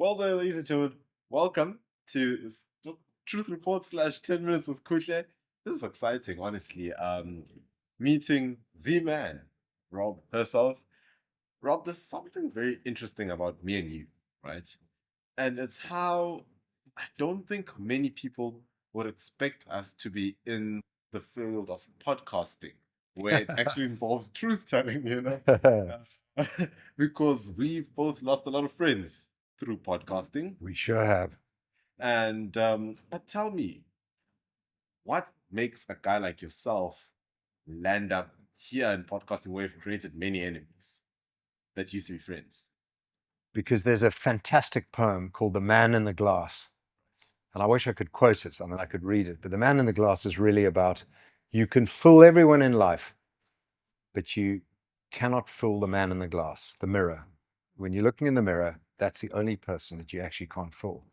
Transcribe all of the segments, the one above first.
Well, there, ladies and gentlemen, welcome to Truth Report slash 10 Minutes with Kuhle. This is exciting, honestly. Meeting the man, Rob Hersov. Rob, there's something very interesting about me and you, right? And it's how I don't think many people would expect us to be in the field of podcasting, where it actually involves truth telling, because we've both lost a lot of friends through podcasting. We sure have. And but tell me, what makes a guy like yourself land up here in podcasting where you've created many enemies that used to be friends? Because there's a fantastic poem called The Man in the Glass. And I wish I could quote it. I mean, I could read it. But The Man in the Glass is really about you can fool everyone in life, but you cannot fool the man in the glass, the mirror. When you're looking in the mirror, that's the only person that you actually can't fool.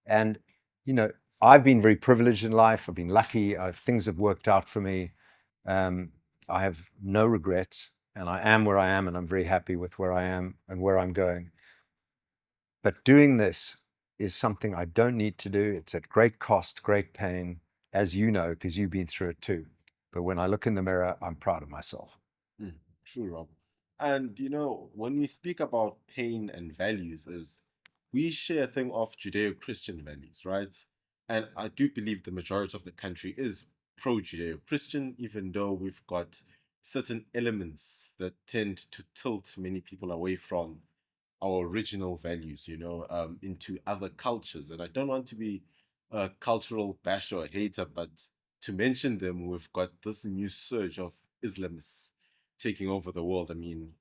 And, you know, I've been very privileged in life. I've been lucky. Things have worked out for me. I have no regrets. And I am where I am. And I'm very happy with where I am and where I'm going. But doing this is something I don't need to do. It's at great cost, great pain, as you know, because you've been through it too. But when I look in the mirror, I'm proud of myself. True, Rob. And when we speak about pain and values, is we share a thing of Judeo-Christian values, right? And I do believe the majority of the country is pro-Judeo-Christian, even though we've got certain elements that tend to tilt many people away from our original values, into other cultures. And I don't want to be a cultural basher or hater, but to mention them, we've got this new surge of Islamists taking over the world. I mean,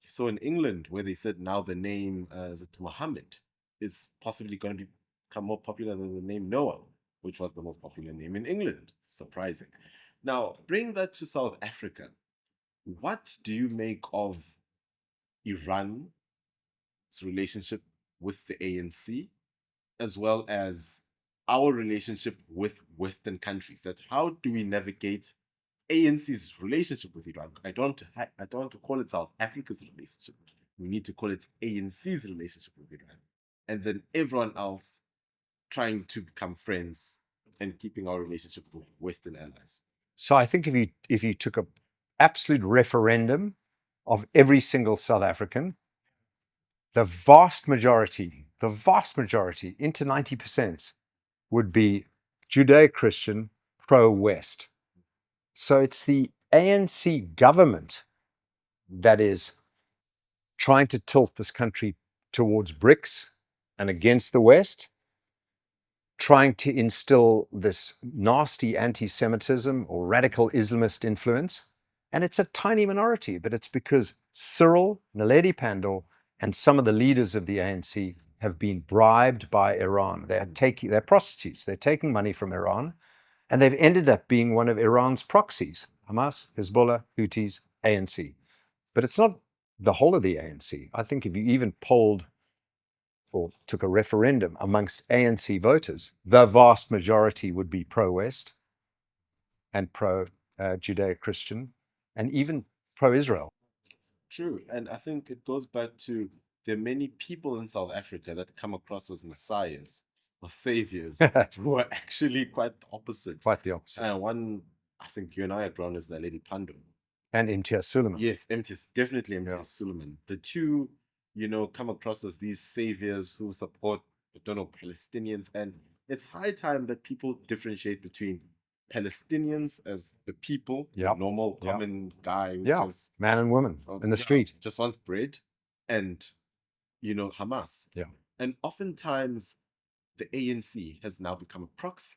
so in England, where they said now the name is it Muhammad is possibly going to become more popular than the name Noah, which was the most popular name in England. Surprising. Now, bring that to South Africa. What do you make of Iran's relationship with the ANC, as well as our relationship with Western countries? That how do we navigate ANC's relationship with Iran? I don't want to call it South Africa's relationship. We need to call it ANC's relationship with Iran, and then everyone else trying to become friends and keeping our relationship with Western allies. So I think if you took a absolute referendum of every single South African, the vast majority, into 90%, would be Judeo-Christian, pro-West. So it's the ANC government that is trying to tilt this country towards BRICS and against the West, trying to instill this nasty anti-Semitism or radical Islamist influence. And it's a tiny minority, but it's because Cyril, Naledi Pandor, and some of the leaders of the ANC have been bribed by Iran. They're prostitutes. They're taking money from Iran, and they've ended up being one of Iran's proxies: Hamas, Hezbollah, Houthis, ANC. But it's not the whole of the ANC. I think if you even polled or took a referendum amongst ANC voters, the vast majority would be pro-West and pro-Judeo-Christian and even pro-Israel. True, and I think it goes back to there are many people in South Africa that come across as messiahs or saviors who are actually quite the opposite. Quite the opposite. And one, I think you and I are grown as Naledi Pandor. And Imtiaz Suleiman. Yes, definitely Imtiaz Suleiman. The two, come across as these saviors who support, I don't know, Palestinians. And it's high time that people differentiate between Palestinians as the people, the normal, common guy who just man and woman in the street, just wants bread, and Hamas. Yeah. And oftentimes the ANC has now become a proxy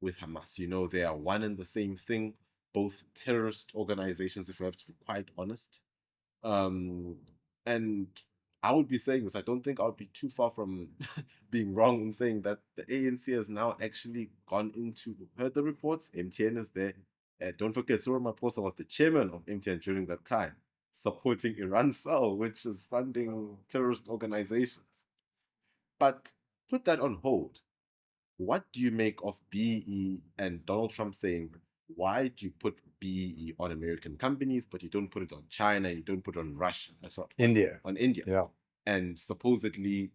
with Hamas. They are one and the same thing, both terrorist organizations, if we have to be quite honest. And I would be saying this, I don't think I would be too far from being wrong in saying that the ANC has now actually gone into, heard the reports, MTN is there. Don't forget, Cyril Ramaphosa was the chairman of MTN during that time, supporting Iran Cell, which is funding terrorist organizations. But put that on hold. What do you make of BEE and Donald Trump saying, why do you put BEE on American companies, but you don't put it on China, you don't put it on Russia, India. on India? Yeah. And supposedly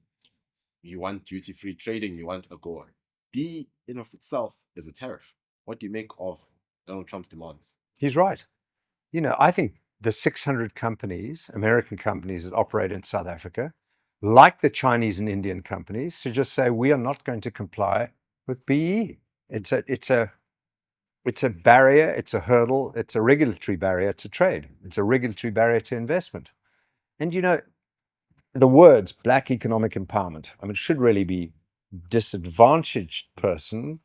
You want duty-free trading, you want AGOA. B in of itself is a tariff. What do you make of Donald Trump's demands? He's right. I think the 600 companies, American companies that operate in South Africa, like the Chinese and Indian companies, should just say, we are not going to comply with BE. It's a barrier, it's a hurdle, it's a regulatory barrier to trade. It's a regulatory barrier to investment. And the words black economic empowerment, I mean, it should really be disadvantaged person,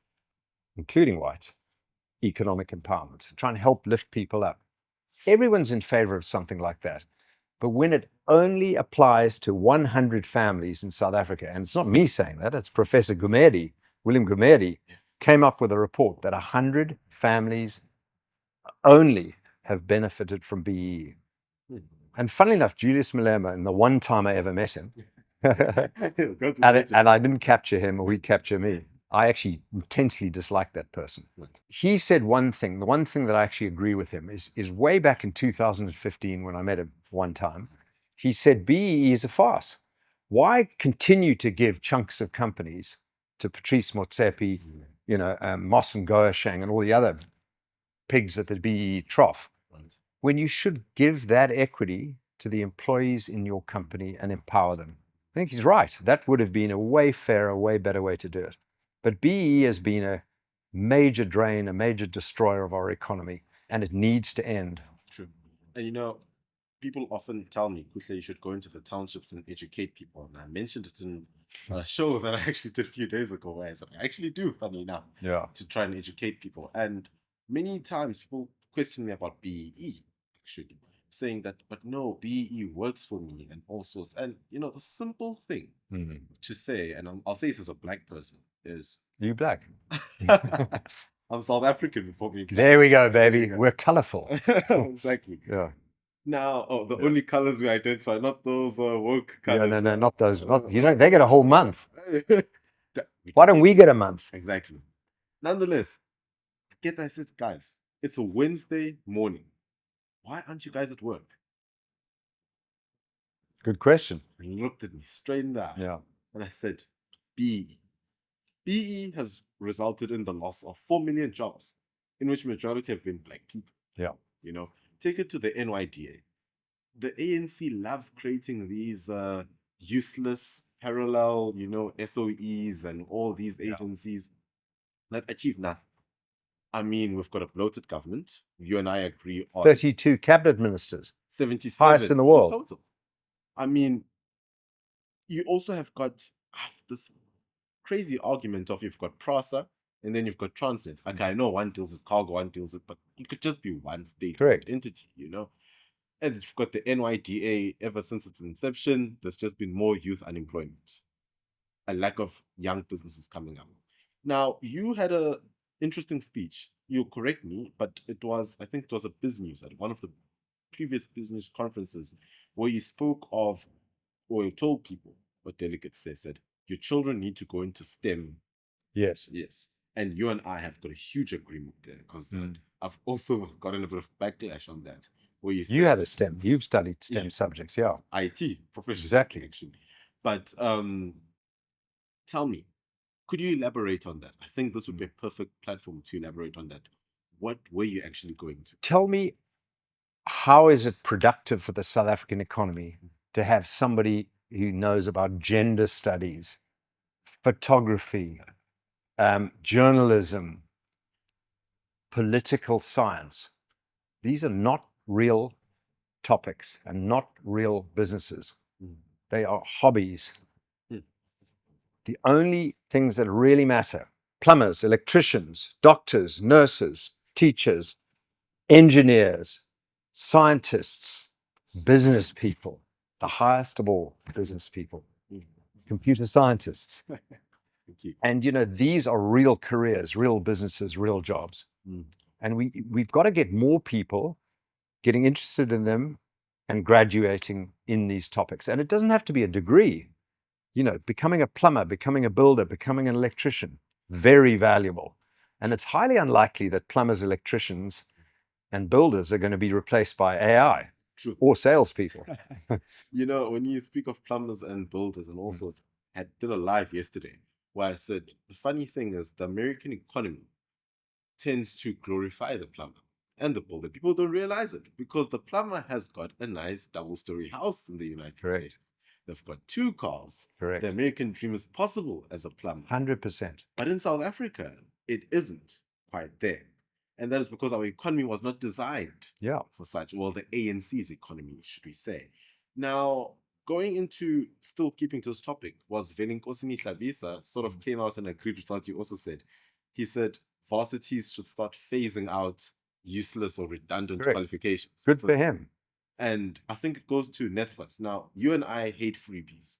including whites, economic empowerment, try and help lift people up. Everyone's in favor of something like that. But when it only applies to 100 families in South Africa, and it's not me saying that, it's Professor Gumede, William Gumede, came up with a report that 100 families only have benefited from BEE. And funnily enough, Julius Malema, and the one time I ever met him, and I didn't capture him or he capture me. I actually intensely dislike that person. He said one thing, the one thing that I actually agree with him is way back in 2015 when I met him one time, he said BEE is a farce. Why continue to give chunks of companies to Patrice Motsepe, Moss and Goashang and all the other pigs at the BEE trough, when you should give that equity to the employees in your company and empower them? I think he's right. That would have been a way fairer, way better way to do it. But BEE has been a major drain, a major destroyer of our economy, and it needs to end. True. And people often tell me, Kuhle, you should go into the townships and educate people. And I mentioned it in a show that I actually did a few days ago, where I said, I actually do, funny enough, to try and educate people. And many times people question me about BEE, actually, saying that, but no, BEE works for me and all sorts. And, the simple thing to say, and I'll say this as a black person, is... You black? I'm South African before being black. There we go, baby. We're colorful. Exactly. Yeah. Now, only colors we identify, not those woke colors. Yeah, no, not those. They get a whole month. Why don't we get a month? Exactly. Nonetheless, get that, I said, guys, it's a Wednesday morning. Why aren't you guys at work? Good question. And he looked at me straight in the eye. Yeah. And I said, BEE. BEE has resulted in the loss of 4 million jobs, in which majority have been black people. Yeah. Take it to the NYDA. The ANC loves creating these useless parallel, SOEs and all these agencies that achieve nothing. I mean, we've got a bloated government. You and I agree on 32 cabinet ministers. 77 highest in the world. Total. I mean, you also have got this crazy argument of you've got PRASA and then you've got Transnet. Okay, I know one deals with cargo, one deals with, but it could just be one state entity, And you've got the NYDA. Ever since its inception, there's just been more youth unemployment, a lack of young businesses coming up. Now, you had a interesting speech. You correct me, but I think it was a business at one of the previous business conferences where you spoke of, or you told people, or delegates, they said, your children need to go into STEM. Yes. And you and I have got a huge agreement there, because I've also gotten a bit of backlash on that. Where you had a STEM. You've studied STEM subjects, yeah. IT, professional. Exactly. Actually. But tell me, could you elaborate on that? I think this would be a perfect platform to elaborate on that. What were you actually going to? Tell me, how is it productive for the South African economy to have somebody who knows about gender studies, photography, journalism, political science? These are not real topics and not real businesses. They are hobbies. The only things that really matter: plumbers, electricians, doctors, nurses, teachers, engineers, scientists, business people, the highest of all business people, computer scientists. And these are real careers, real businesses, real jobs. And we've got to get more people getting interested in them and graduating in these topics. And it doesn't have to be a degree. Becoming a plumber, becoming a builder, becoming an electrician, very valuable. And it's highly unlikely that plumbers, electricians, and builders are going to be replaced by AI. True. Or salespeople. When you speak of plumbers and builders and all sorts, did a live yesterday where I said the funny thing is the American economy tends to glorify the plumber and the builder. People don't realize it because the plumber has got a nice double-story house in the United Correct. States. They've got 2 cars. Correct. The American dream is possible as a plumber. 100%. But in South Africa, it isn't quite there. And that is because our economy was not designed for such. Well, the ANC's economy, should we say. Now, going into, still keeping to this topic, was Velinkosi Tlabisa sort of came out and agreed with what you also said. He said varsities should start phasing out useless or redundant qualifications. Good for him. And I think it goes to Nesfas. Now, you and I hate freebies.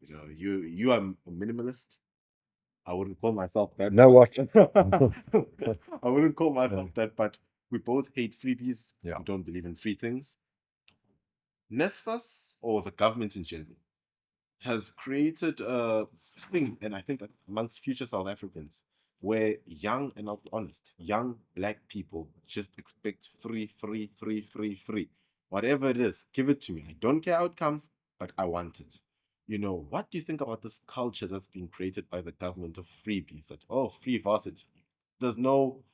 You know, you are a minimalist. I wouldn't call myself that. No, what? I wouldn't call myself that, but we both hate freebies. Yeah. We don't believe in free things. Nesfas, or the government in general, has created a thing, and I think that amongst future South Africans, where young, and I'll be honest, young black people just expect free. Whatever it is, give it to me. I don't care how it comes, but I want it. You know, what do you think about this culture that's been created by the government of freebies? That, oh, free varsity. There's no,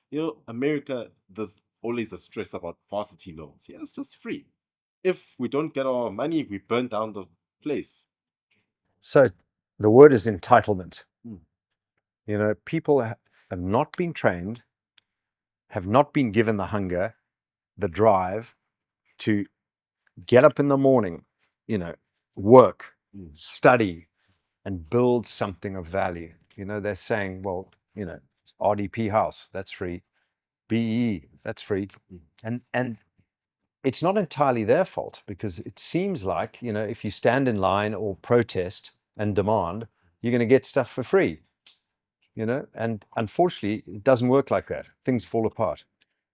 America, there's always the stress about varsity loans. Yeah, it's just free. If we don't get our money, we burn down the place. So the word is entitlement. You know, people have not been trained, have not been given the hunger, the drive to get up in the morning, work, study, and build something of value. They're saying, well, RDP house, that's free. BE, that's free. And it's not entirely their fault, because it seems like, if you stand in line or protest and demand, you're going to get stuff for free. And unfortunately, it doesn't work like that. Things fall apart.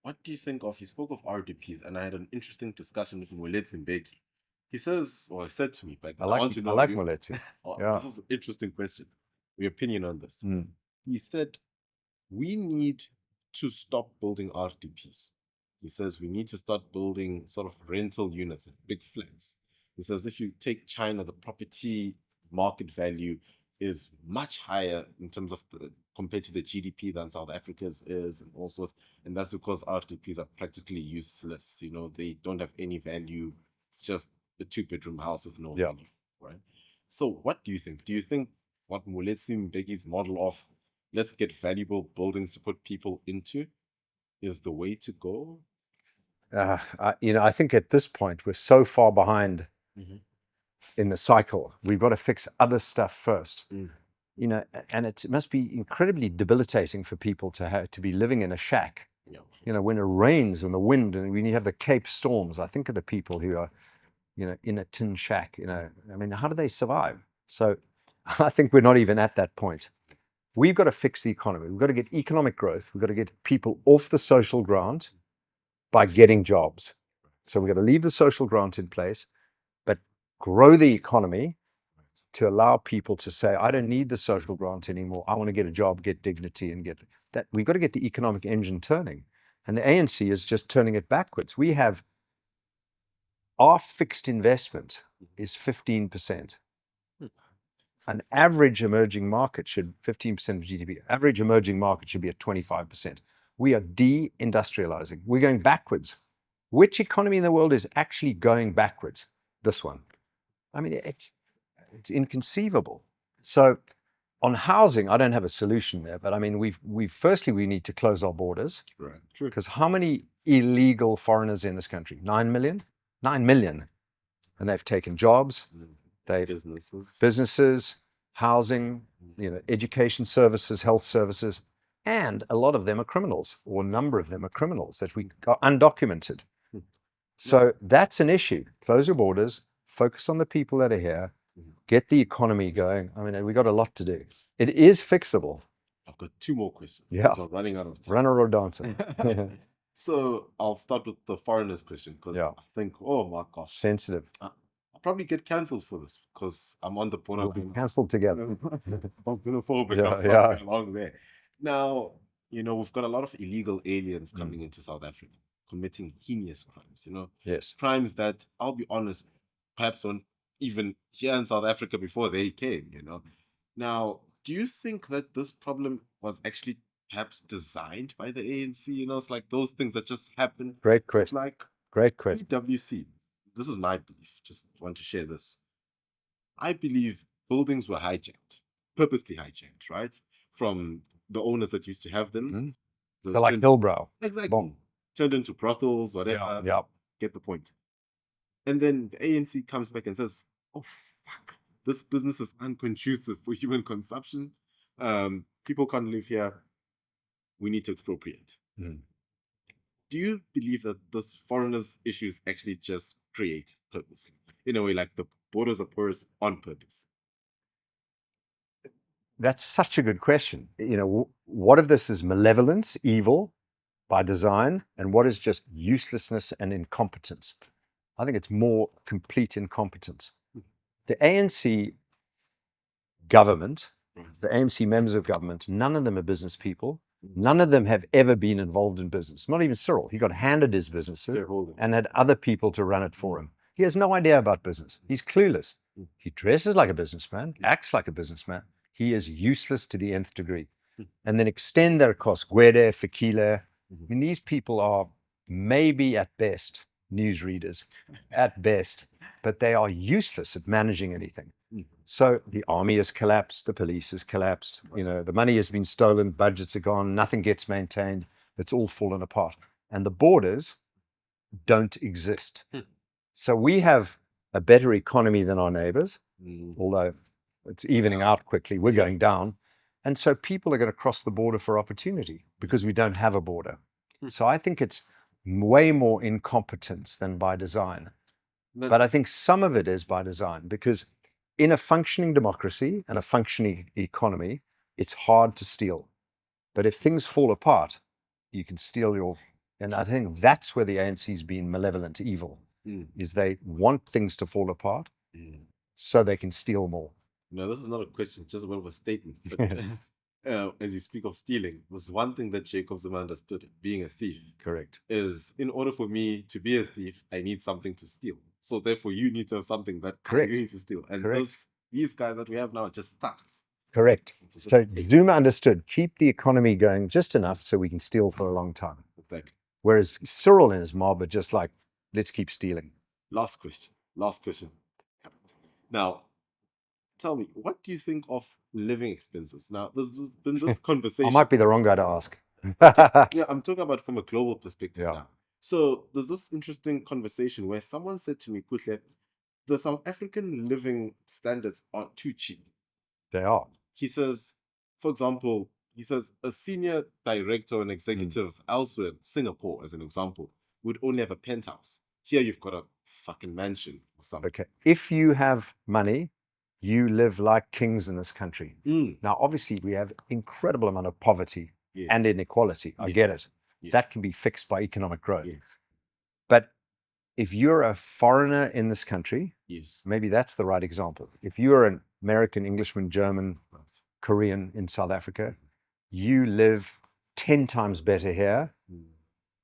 What do you think of, he spoke of RDPs, and I had an interesting discussion with Moletsi Mbeki. He says, or said to me, but I want to know. I like Moletsi. Yeah. This is an interesting question. Your opinion on this. He said, we need to stop building RDPs. He says we need to start building sort of rental units, big flats. He says if you take China, the property market value is much higher in terms of compared to the GDP than South Africa's is, and all sorts. And that's because RDPs are practically useless. They don't have any value. It's just a 2-bedroom house with no value, right? So what do you think? Do you think what Moletsi Mbeki's model of let's get valuable buildings to put people into is the way to go? I think at this point we're so far behind in the cycle. We've got to fix other stuff first. And it must be incredibly debilitating for people to be living in a shack. When it rains and the wind, and when you have the Cape storms, I think of the people who are, in a tin shack. I mean, how do they survive? So I think we're not even at that point. We've got to fix the economy. We've got to get economic growth. We've got to get people off the social grant by getting jobs. So we've got to leave the social grant in place, but grow the economy to allow people to say, I don't need the social grant anymore. I want to get a job, get dignity, and get that. We've got to get the economic engine turning. And the ANC is just turning it backwards. We have our fixed investment is 15%. An average emerging market should 15% of GDP. Average emerging market should be at 25%. We are de-industrializing. We're going backwards. Which economy in the world is actually going backwards? This one. I mean, it's inconceivable. So on housing, I don't have a solution there, but I mean, firstly, we need to close our borders. Right. True. Because how many illegal foreigners in this country? 9 million? 9 million. And they've taken jobs. Businesses, housing, education services, health services, and a lot of them are criminals, or a number of them are criminals that we are undocumented. So that's an issue. Close your borders, focus on the people that are here, get the economy going. I mean, we got a lot to do. It is fixable. I've got 2 more questions. Yeah. So I'm running out of time. Runner or dancer. So I'll start with the foreigners question, because I think, oh my gosh. Sensitive. I'll probably get cancelled for this because I'm on the We'll be cancelled together. I'm xenophobic. I'm along there. Now, we've got a lot of illegal aliens coming into South Africa, committing heinous crimes, Yes. Crimes that, I'll be honest, perhaps don't even here in South Africa before they came, you know. Now, do you think that this problem was actually perhaps designed by the ANC? You know, it's like those things that just happen. Great It's question. like Great question. PwC. This is my belief. Just want to share this. I believe buildings were hijacked, purposely hijacked, right? From the owners that used to have them. Mhm. The, They're like Hillbrow. exactly. Boom. Turned into brothels, Yeah. whatever. Yeah. Get the point. And then the ANC comes back and says, oh, fuck, this business is unconducive for human consumption. People can't live here. We need to expropriate. Mm. Do you believe that this foreigners' issues actually just create purposely? In a way, like the borders are porous on purpose. That's such a good question. You know, what of this is malevolence, evil by design, and what is just uselessness and incompetence? I think it's more complete incompetence. The ANC government, the ANC members of government, none of them are business people. None of them have ever been involved in business. Not even Cyril. He got handed his businesses and had other people to run it for him. He has no idea about business. He's clueless. He dresses like a businessman, acts like a businessman. He is useless to the nth degree. And then extend that across Gwede, Fikile. I mean, these people are maybe at best newsreaders, at best, but they are useless at managing anything. So the army has collapsed, the police has collapsed, you know, the money has been stolen, budgets are gone, nothing gets maintained, it's all fallen apart. And the borders don't exist. So we have a better economy than our neighbors, although it's evening out quickly, we're going down. And so people are going to cross the border for opportunity because we don't have a border. So I think it's way more incompetence than by design. But I think some of it is by design because in a functioning democracy and a functioning economy, it's hard to steal. But if things fall apart, you can steal your. And I think that's where the ANC's been malevolent, evil, is they want things to fall apart so they can steal more. No, this is not a question, just a bit of a statement. But as you speak of stealing, there's one thing that Jacob Zuma understood, being a thief. Correct. Is in order for me to be a thief, I need something to steal. So therefore, you need to have something that Correct. you need to steal. And Correct. these guys that we have now are just thugs. Correct. So Zuma understood, keep the economy going just enough so we can steal for a long time. Exactly. Whereas Cyril and his mob are just like, let's keep stealing. Last question. Last question. Now, tell me, what do you think of living expenses? Now, there's been this conversation. I might be the wrong guy to ask. Yeah, I'm talking about from a global perspective now. So there's this interesting conversation where someone said to me, Kuhle, the South African living standards are too cheap. They are. He says, for example, he says a senior director or an executive elsewhere, Singapore as an example, would only have a penthouse. Here you've got a fucking mansion or something. Okay. If you have money, you live like kings in this country. Now, obviously, we have incredible amount of poverty and inequality. I get it. That can be fixed by economic growth. But if you're a foreigner in this country, maybe that's the right example. If you're an American, Englishman, German, Korean in South Africa, you live 10 times better here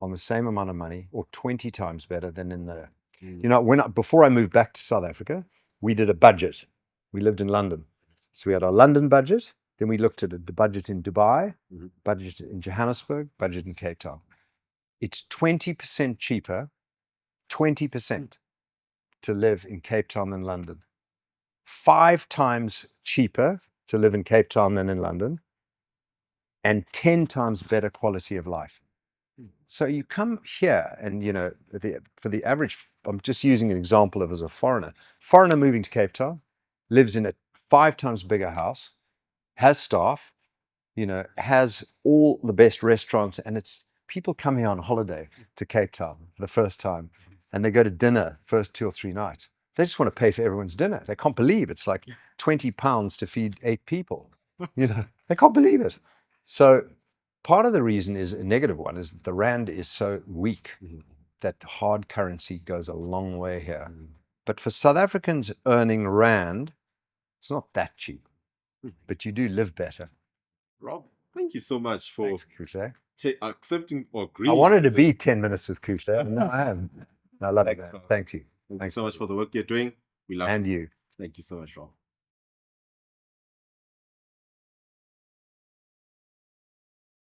on the same amount of money or 20 times better than in the, you know, before I moved back to South Africa, we did a budget. We lived in London. So we had our London budget. Then we looked at the budget in Dubai, budget in Johannesburg, budget in Cape Town. It's 20% cheaper, 20% to live in Cape Town than London. 5 times cheaper to live in Cape Town than in London. And 10 times better quality of life. So you come here and, you know, for the average, I'm just using an example of as a foreigner moving to Cape Town, lives in a 5 times bigger house, has staff, you know, has all the best restaurants, and it's people come here on holiday to Cape Town for the first time, and they go to dinner first 2 or 3 nights. They just want to pay for everyone's dinner. They can't believe it's like £20 to feed 8 people. You know, they can't believe it. So part of the reason is a negative one is that the rand is so weak that hard currency goes a long way here. But for South Africans earning rand, it's not that cheap, but you do live better. Rob, thank you so much for accepting or agreeing. I wanted to be 10 minutes with Kuhle, and now I am. I love it. Thank you. Thanks so much for the work you're doing. We love you. Thank you so much, Rob.